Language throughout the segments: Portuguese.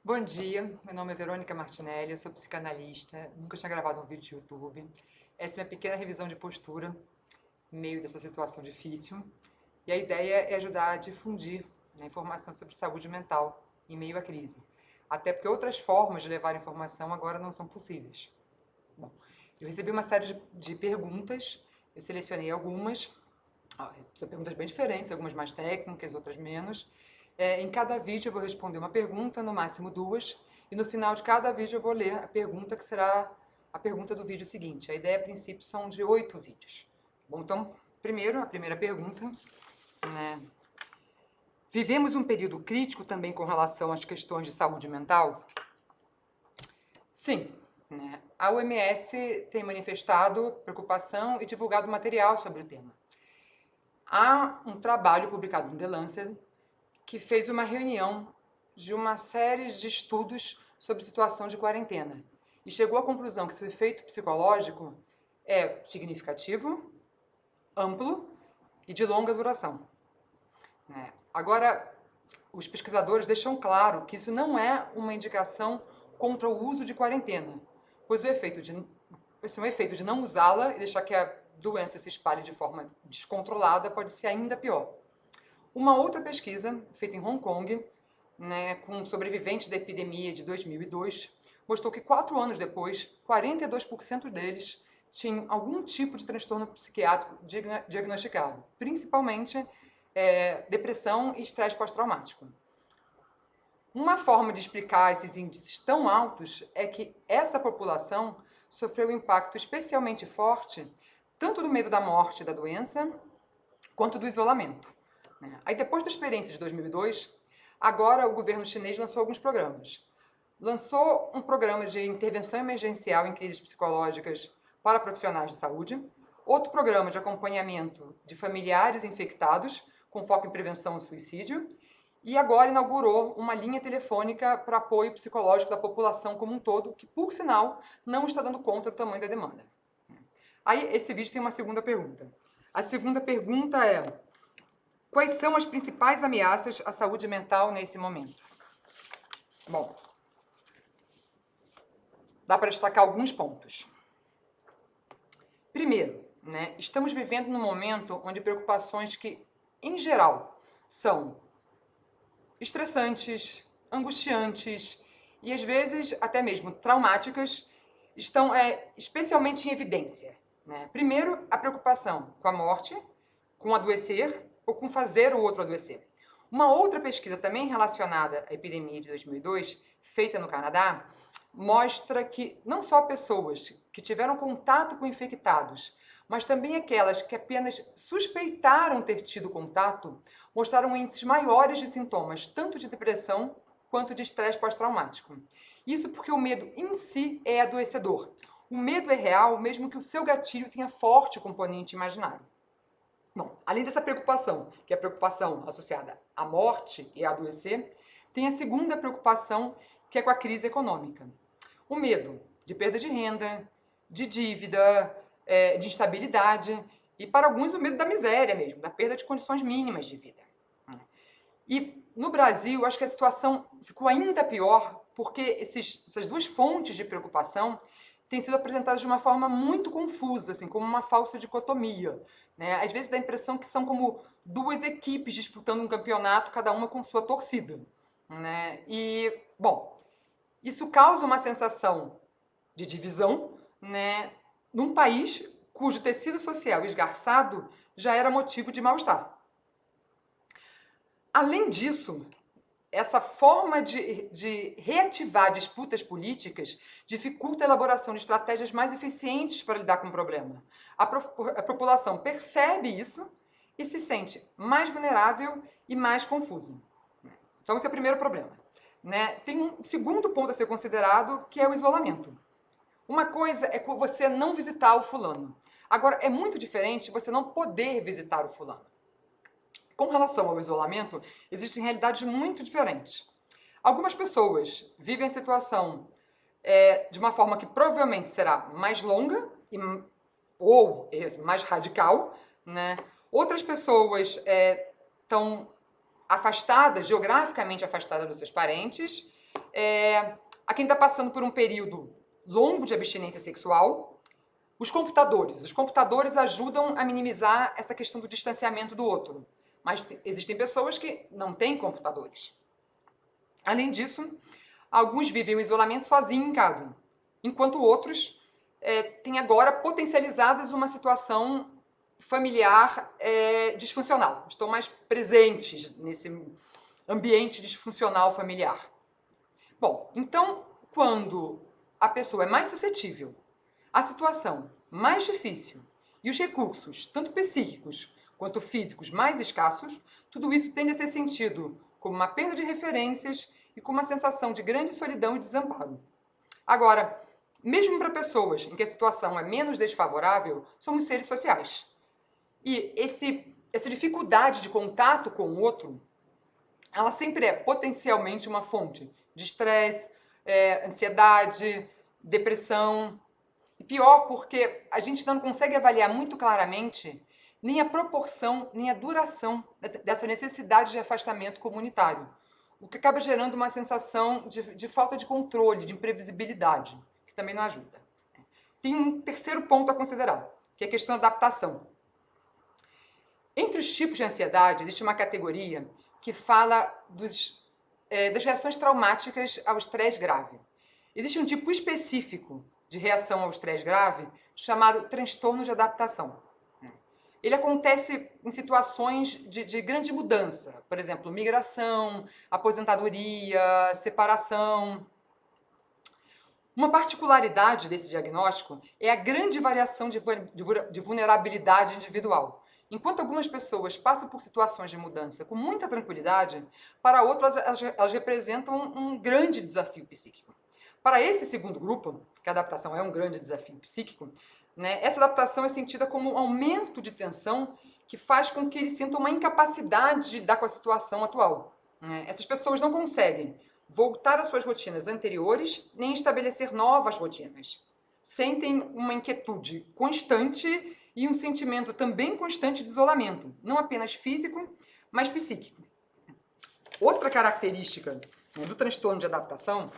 Bom dia, meu nome é Verônica Martinelli, eu sou psicanalista, nunca tinha gravado um vídeo de YouTube. Essa é minha pequena revisão de postura, no meio dessa situação difícil. E a ideia é ajudar a difundir, informação sobre saúde mental em meio à crise. Até porque outras formas de levar informação agora não são possíveis. Bom, eu recebi uma série de perguntas, eu selecionei algumas, são perguntas bem diferentes, algumas mais técnicas, outras menos. Em cada vídeo eu vou responder uma pergunta, no máximo duas, e no final de cada vídeo eu vou ler a pergunta que será a pergunta do vídeo seguinte. A ideia, a princípio, são de 8 vídeos. Bom, então, primeiro, a primeira pergunta, né? Vivemos um período crítico também com relação às questões de saúde mental? Sim, né? A OMS tem manifestado preocupação e divulgado material sobre o tema. Há um trabalho publicado no The Lancet que fez uma reunião de uma série de estudos sobre situação de quarentena e chegou à conclusão que seu efeito psicológico é significativo, amplo e de longa duração. Agora, os pesquisadores deixam claro que isso não é uma indicação contra o uso de quarentena, pois esse efeito de não usá-la e deixar que a doença se espalhe de forma descontrolada pode ser ainda pior. Uma outra pesquisa, feita em Hong Kong, com sobreviventes da epidemia de 2002, mostrou que 4 anos depois, 42% deles tinham algum tipo de transtorno psiquiátrico diagnosticado, principalmente depressão e estresse pós-traumático. Uma forma de explicar esses índices tão altos é que essa população sofreu um impacto especialmente forte, tanto do medo da morte da doença, quanto do isolamento. Aí, depois da experiência de 2002, agora o governo chinês lançou alguns programas. Lançou um programa de intervenção emergencial em crises psicológicas para profissionais de saúde, outro programa de acompanhamento de familiares infectados, com foco em prevenção ao suicídio, e agora inaugurou uma linha telefônica para apoio psicológico da população como um todo, que, por sinal, não está dando conta do tamanho da demanda. Aí, esse vídeo tem uma segunda pergunta. A segunda pergunta é: quais são as principais ameaças à saúde mental nesse momento? Bom, dá para destacar alguns pontos. Primeiro, estamos vivendo num momento onde preocupações que, em geral, são estressantes, angustiantes e, às vezes, até mesmo traumáticas, estão especialmente em evidência. Primeiro, a preocupação com a morte, com adoecer ou com fazer o outro adoecer. Uma outra pesquisa também relacionada à epidemia de 2002, feita no Canadá, mostra que não só pessoas que tiveram contato com infectados, mas também aquelas que apenas suspeitaram ter tido contato, mostraram índices maiores de sintomas, tanto de depressão quanto de estresse pós-traumático. Isso porque o medo em si é adoecedor. O medo é real, mesmo que o seu gatilho tenha forte componente imaginário. Bom, além dessa preocupação, que é a preocupação associada à morte e a adoecer, tem a segunda preocupação, que é com a crise econômica. O medo de perda de renda, de dívida, de instabilidade e, para alguns, o medo da miséria mesmo, da perda de condições mínimas de vida. E no Brasil, acho que a situação ficou ainda pior porque essas duas fontes de preocupação têm sido apresentadas de uma forma muito confusa, assim, como uma falsa dicotomia. Às vezes dá a impressão que são como duas equipes disputando um campeonato, cada uma com sua torcida. E, bom, isso causa uma sensação de divisão, num país cujo tecido social esgarçado já era motivo de mal-estar. Além disso, essa forma de reativar disputas políticas dificulta a elaboração de estratégias mais eficientes para lidar com o problema. A população percebe isso e se sente mais vulnerável e mais confusa. Então, esse é o primeiro problema. Tem um segundo ponto a ser considerado, que é o isolamento. Uma coisa é você não visitar o fulano. Agora, é muito diferente você não poder visitar o fulano. Com relação ao isolamento, existem realidades muito diferentes. Algumas pessoas vivem a situação de uma forma que provavelmente será mais longa ou mais radical. Outras pessoas estão afastadas, geograficamente afastadas dos seus parentes, a quem está passando por um período longo de abstinência sexual. Os computadores ajudam a minimizar essa questão do distanciamento do outro, mas existem pessoas que não têm computadores. Além disso, alguns vivem o isolamento sozinhos em casa, enquanto outros têm agora potencializadas uma situação familiar disfuncional, estão mais presentes nesse ambiente disfuncional familiar. Bom, então, quando a pessoa é mais suscetível, a situação mais difícil e os recursos, tanto psíquicos quanto físicos, mais escassos, tudo isso tende a ser sentido como uma perda de referências e com uma sensação de grande solidão e desamparo. Agora, mesmo para pessoas em que a situação é menos desfavorável, somos seres sociais. E essa dificuldade de contato com o outro, ela sempre é potencialmente uma fonte de estresse, ansiedade, depressão. E pior, porque a gente não consegue avaliar muito claramente nem a proporção, nem a duração dessa necessidade de afastamento comunitário, o que acaba gerando uma sensação de falta de controle, de imprevisibilidade, que também não ajuda. Tem um terceiro ponto a considerar, que é a questão da adaptação. Entre os tipos de ansiedade, existe uma categoria que fala das reações traumáticas ao estresse grave. Existe um tipo específico de reação ao estresse grave chamado transtorno de adaptação. Ele acontece em situações de grande mudança, por exemplo, migração, aposentadoria, separação. Uma particularidade desse diagnóstico é a grande variação de vulnerabilidade individual. Enquanto algumas pessoas passam por situações de mudança com muita tranquilidade, para outras elas representam um grande desafio psíquico. Para esse segundo grupo, que a adaptação é um grande desafio psíquico, né, essa adaptação é sentida como um aumento de tensão que faz com que eles sintam uma incapacidade de lidar com a situação atual. Né? Essas pessoas não conseguem voltar às suas rotinas anteriores nem estabelecer novas rotinas. Sentem uma inquietude constante e um sentimento também constante de isolamento, não apenas físico, mas psíquico. Outra característica, né, do transtorno de adaptação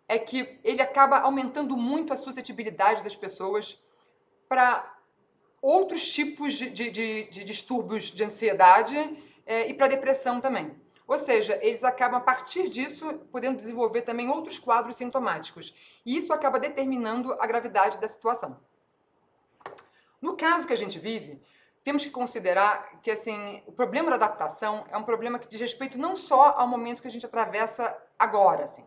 é que ele acaba aumentando muito a suscetibilidade das pessoas para outros tipos de distúrbios de ansiedade e para depressão também. Ou seja, eles acabam, a partir disso, podendo desenvolver também outros quadros sintomáticos. E isso acaba determinando a gravidade da situação. No caso que a gente vive, temos que considerar que assim, o problema da adaptação é um problema que diz respeito não só ao momento que a gente atravessa agora, assim,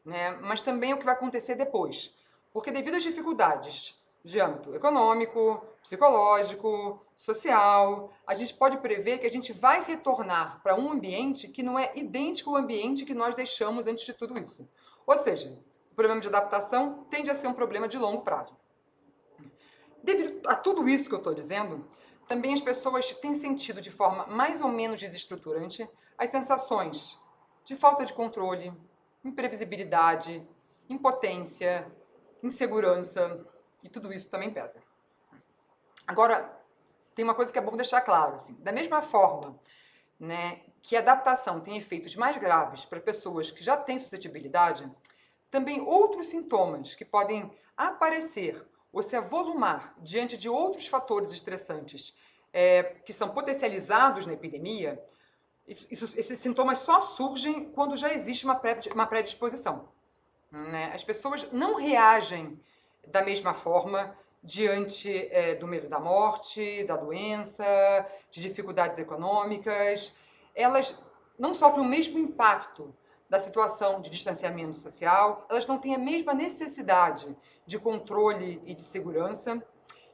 né, mas também ao que vai acontecer depois. Porque devido às dificuldades de âmbito econômico, psicológico, social, a gente pode prever que a gente vai retornar para um ambiente que não é idêntico ao ambiente que nós deixamos antes de tudo isso. Ou seja, o problema de adaptação tende a ser um problema de longo prazo. Devido a tudo isso que eu estou dizendo, também as pessoas têm sentido de forma mais ou menos desestruturante as sensações de falta de controle, imprevisibilidade, impotência, insegurança, e tudo isso também pesa. Agora, tem uma coisa que é bom deixar claro, assim, da mesma forma, né, que a adaptação tem efeitos mais graves para pessoas que já têm suscetibilidade, também outros sintomas que podem aparecer ou se avolumar diante de outros fatores estressantes que são potencializados na epidemia, esses sintomas só surgem quando já existe uma predisposição. Né? As pessoas não reagem da mesma forma diante do medo da morte, da doença, de dificuldades econômicas. Elas não sofrem o mesmo impacto da situação de distanciamento social, elas não têm a mesma necessidade de controle e de segurança.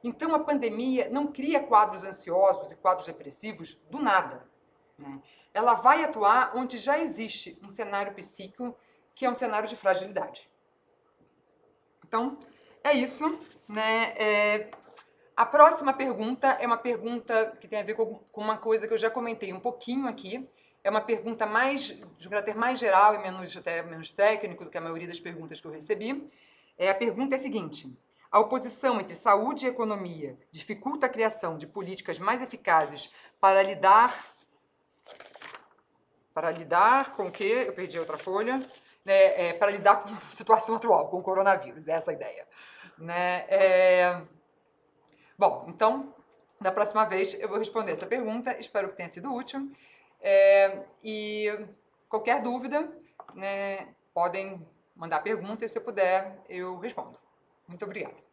Então, a pandemia não cria quadros ansiosos e quadros depressivos do nada. Né? Ela vai atuar onde já existe um cenário psíquico, que é um cenário de fragilidade. Então, é isso. Né? A próxima pergunta é uma pergunta que tem a ver com uma coisa que eu já comentei um pouquinho aqui. É uma pergunta de caráter mais geral e até menos técnico do que a maioria das perguntas que eu recebi. A pergunta é a seguinte: a oposição entre saúde e economia dificulta a criação de políticas mais eficazes para lidar Para lidar com o quê? Eu perdi outra folha. Né? Para lidar com a situação atual, com o coronavírus, essa é a ideia. Né? Bom, então, da próxima vez eu vou responder essa pergunta, espero que tenha sido útil. E qualquer dúvida, né, podem mandar perguntas, se eu puder, eu respondo. Muito obrigada.